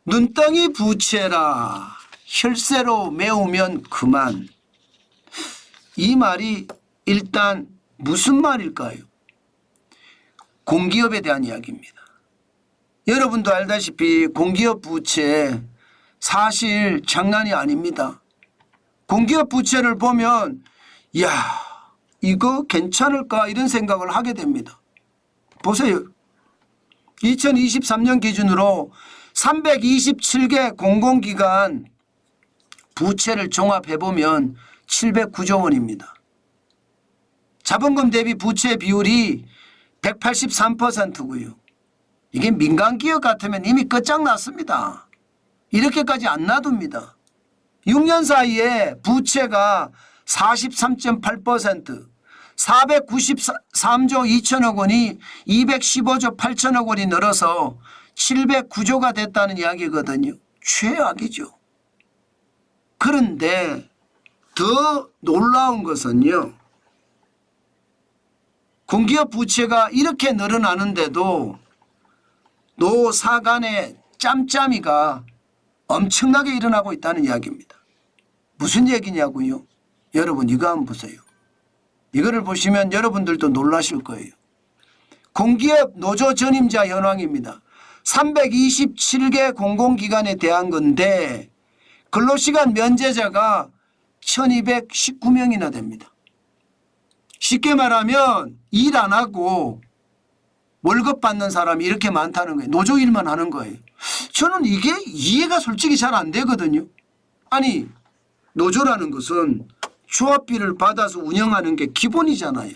눈덩이 부채라 혈세로 메우면 그만. 이 말이 일단 무슨 말일까요? 공기업에 대한 이야기입니다. 여러분도 알다시피 공기업 부채 사실 장난이 아닙니다. 공기업 부채를 보면 야 이거 괜찮을까 이런 생각을 하게 됩니다. 보세요. 2023년 기준으로 327개 공공기관 부채를 종합해보면 709조 원입니다. 자본금 대비 부채 비율이 183%고요. 이게 민간기업 같으면 이미 끝장났습니다. 이렇게까지 안 놔둡니다. 6년 사이에 부채가 43.8%, 493조 2천억 원이 215조 8천억 원이 늘어서 709조가 됐다는 이야기거든요. 최악이죠. 그런데 더 놀라운 것은요. 공기업 부채가 이렇게 늘어나는데도 노사 간의 짬짬이가 엄청나게 일어나고 있다는 이야기입니다. 무슨 얘기냐고요? 여러분 이거 한번 보세요. 이거를 보시면 여러분들도 놀라실 거예요. 공기업 노조 전임자 현황입니다. 327개 공공기관에 대한 건데 근로시간 면제자가 1219명이나 됩니다. 쉽게 말하면 일 안 하고 월급 받는 사람이 이렇게 많다는 거예요. 노조 일만 하는 거예요. 저는 이게 이해가 솔직히 잘 안 되거든요. 아니 노조라는 것은 조합비를 받아서 운영하는 게 기본이잖아요.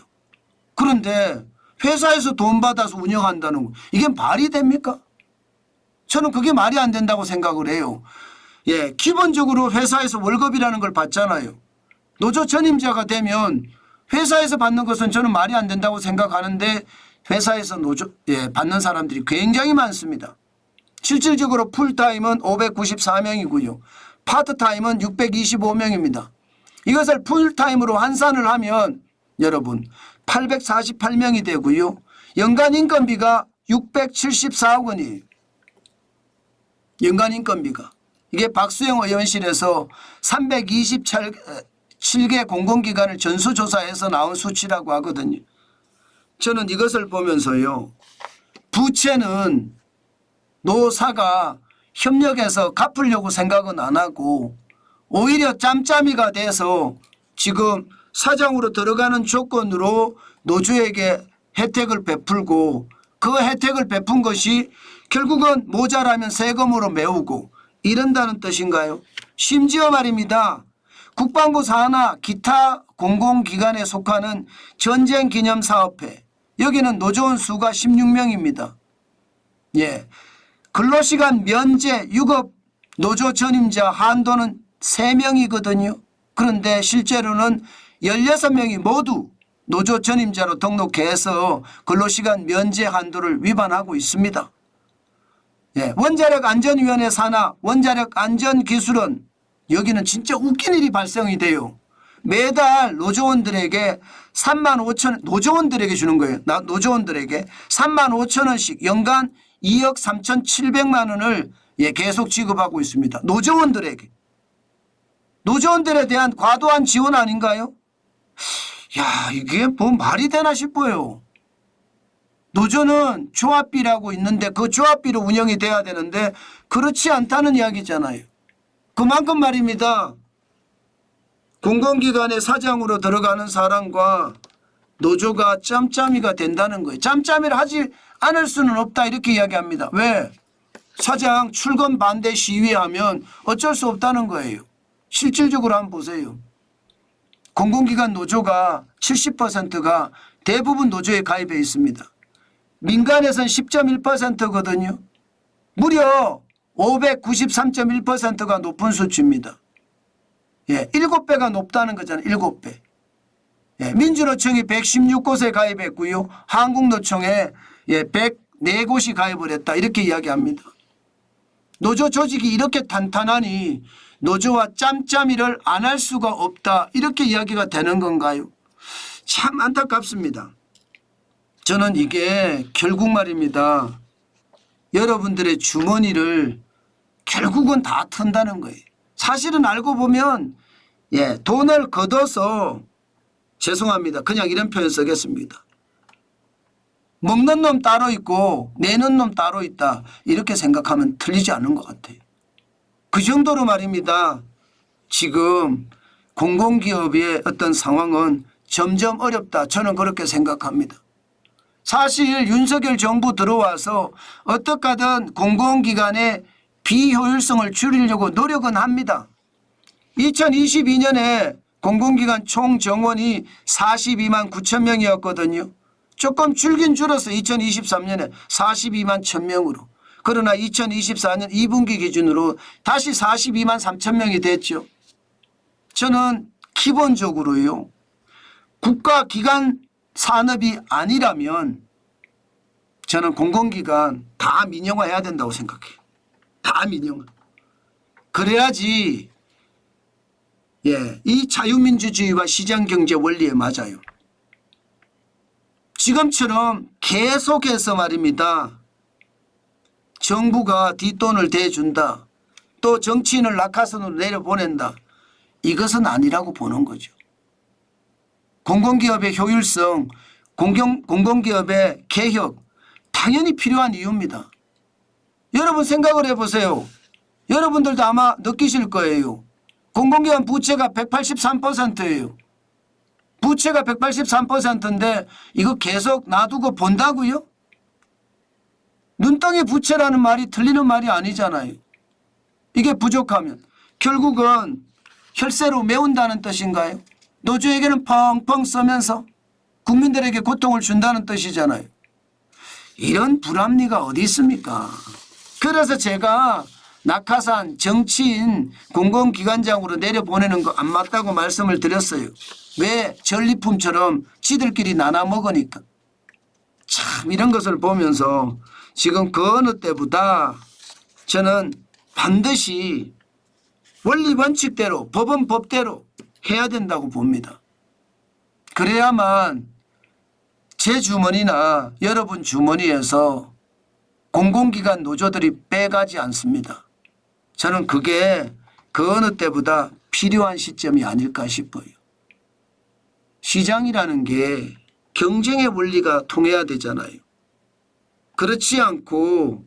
그런데 회사에서 돈 받아서 운영한다는 거 이게 말이 됩니까? 저는 그게 말이 안 된다고 생각을 해요. 예, 기본적으로 회사에서 월급이라는 걸 받잖아요. 노조 전임자가 되면 회사에서 받는 것은 저는 말이 안 된다고 생각하는데 회사에서 노조 받는 사람들이 굉장히 많습니다. 실질적으로 풀타임은 594명이고요. 파트타임은 625명입니다. 이것을 풀타임으로 환산을 하면 여러분 848명이 되고요. 연간 인건비가 674억 원이에요. 연간 인건비가. 이게 박수영 의원실에서 327개 공공기관을 전수조사해서 나온 수치라고 하거든요. 저는 이것을 보면서요. 부채는 노사가 협력해서 갚으려고 생각은 안 하고 오히려 짬짬이가 돼서 지금 사장으로 들어가는 조건으로 노조에게 혜택을 베풀고 그 혜택을 베푼 것이 결국은 모자라면 세금으로 메우고 이런다는 뜻인가요? 심지어 말입니다. 국방부 산하 기타 공공기관에 속하는 전쟁기념사업회 여기는 노조원 수가 16명입니다. 예, 근로시간 면제 유급 노조 전임자 한도는 3명이거든요. 그런데 실제로는 16명이 모두 노조 전임자로 등록해서 근로시간 면제 한도를 위반하고 있습니다. 예, 원자력안전위원회 산하 원자력안전기술원 여기는 진짜 웃긴 일이 발생이 돼요. 매달 노조원들에게 3만 5천 노조원들에게 주는 거예요. 노조원들에게 3만 5천 원씩 연간 2억 3,700만 원을 계속 지급하고 있습니다. 노조원들에게. 노조원들에 대한 과도한 지원 아닌가요? 야 이게 뭐 말이 되나 싶어요. 노조는 조합비라고 있는데 그 조합비로 운영이 돼야 되는데 그렇지 않다는 이야기잖아요. 그만큼 말입니다. 공공기관의 사장으로 들어가는 사람과 노조가 짬짬이가 된다는 거예요. 짬짬이를 하지 않을 수는 없다 이렇게 이야기합니다. 왜? 사장 출근 반대 시위하면 어쩔 수 없다는 거예요. 실질적으로 한번 보세요. 공공기관 노조가 70%가 대부분 노조에 가입해 있습니다. 민간에서는 10.1%거든요. 무려 593.1%가 높은 수치입니다. 예, 7배가 높다는 거잖아요. 7배. 예, 민주노총이 116곳에 가입했고요. 한국노총에 104곳이 가입을 했다. 이렇게 이야기합니다. 노조 조직이 이렇게 탄탄하니 노조와 짬짬이를 안 할 수가 없다. 이렇게 이야기가 되는 건가요? 참 안타깝습니다. 저는 이게 결국 말입니다. 여러분들의 주머니를 결국은 다 튼다는 거예요. 사실은 알고 보면 돈을 걷어서 죄송합니다. 그냥 이런 표현 쓰겠습니다. 먹는 놈 따로 있고 내는 놈 따로 있다. 이렇게 생각하면 틀리지 않은 것 같아요. 그 정도로 말입니다. 지금 공공기업의 어떤 상황은 점점 어렵다. 저는 그렇게 생각합니다. 사실 윤석열 정부 들어와서 어떻게 하든 공공기관의 비효율성을 줄이려고 노력은 합니다. 2022년에 공공기관 총 정원이 42만 9천 명이었거든요. 조금 줄긴 줄어서 2023년에 42만 1,000명으로. 그러나 2024년 2분기 기준으로 다시 42만 3천 명이 됐죠. 저는 기본적으로요. 국가기관 산업이 아니라면 저는 공공기관 다 민영화해야 된다고 생각해요. 다 민영화. 그래야지 이 자유민주주의와 시장경제 원리에 맞아요. 지금처럼 계속해서 말입니다. 정부가 뒷돈을 대준다. 또 정치인을 낙하산으로 내려보낸다. 이것은 아니라고 보는 거죠. 공공기업의 효율성, 공공기업의 개혁 당연히 필요한 이유입니다. 여러분 생각을 해보세요. 여러분들도 아마 느끼실 거예요. 공공기관 부채가 183%예요. 부채가 183%인데 이거 계속 놔두고 본다고요? 눈덩이 부채라는 말이 틀리는 말이 아니잖아요. 이게 부족하면 결국은 혈세로 메운다는 뜻인가요? 노조에게는 펑펑 써면서 국민들에게 고통을 준다는 뜻이잖아요. 이런 불합리가 어디 있습니까? 그래서 제가 낙하산 정치인 공공기관장으로 내려보내는 거 안 맞다고 말씀을 드렸어요. 왜? 전리품처럼 지들끼리 나눠 먹으니까. 참 이런 것을 보면서 지금 그 어느 때보다 저는 반드시 원리 원칙대로 법은 법대로 해야 된다고 봅니다. 그래야만 제 주머니나 여러분 주머니에서 공공기관 노조들이 빼가지 않습니다. 저는 그게 그 어느 때보다 필요한 시점이 아닐까 싶어요. 시장이라는 게 경쟁의 원리가 통해야 되잖아요. 그렇지 않고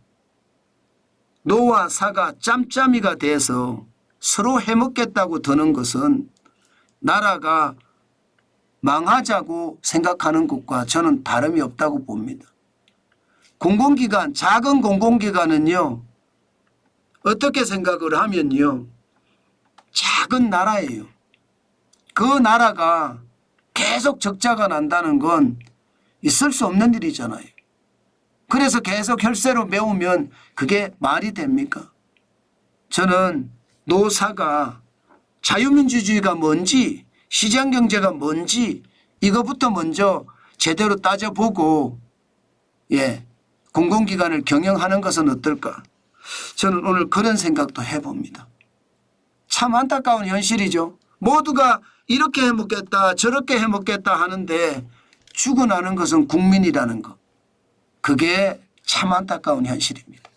노와 사가 짬짬이가 돼서 서로 해먹겠다고 드는 것은 나라가 망하자고 생각하는 것과 저는 다름이 없다고 봅니다. 공공기관, 작은 공공기관은요. 어떻게 생각을 하면요. 작은 나라예요. 그 나라가 계속 적자가 난다는 건 있을 수 없는 일이잖아요. 그래서 계속 혈세로 메우면 그게 말이 됩니까? 저는 노사가 자유민주주의가 뭔지 시장경제가 뭔지 이거부터 먼저 제대로 따져보고 공공기관을 경영하는 것은 어떨까? 저는 오늘 그런 생각도 해봅니다. 참 안타까운 현실이죠. 모두가 이렇게 해먹겠다 저렇게 해먹겠다 하는데 죽어나는 것은 국민이라는 것. 그게 참 안타까운 현실입니다.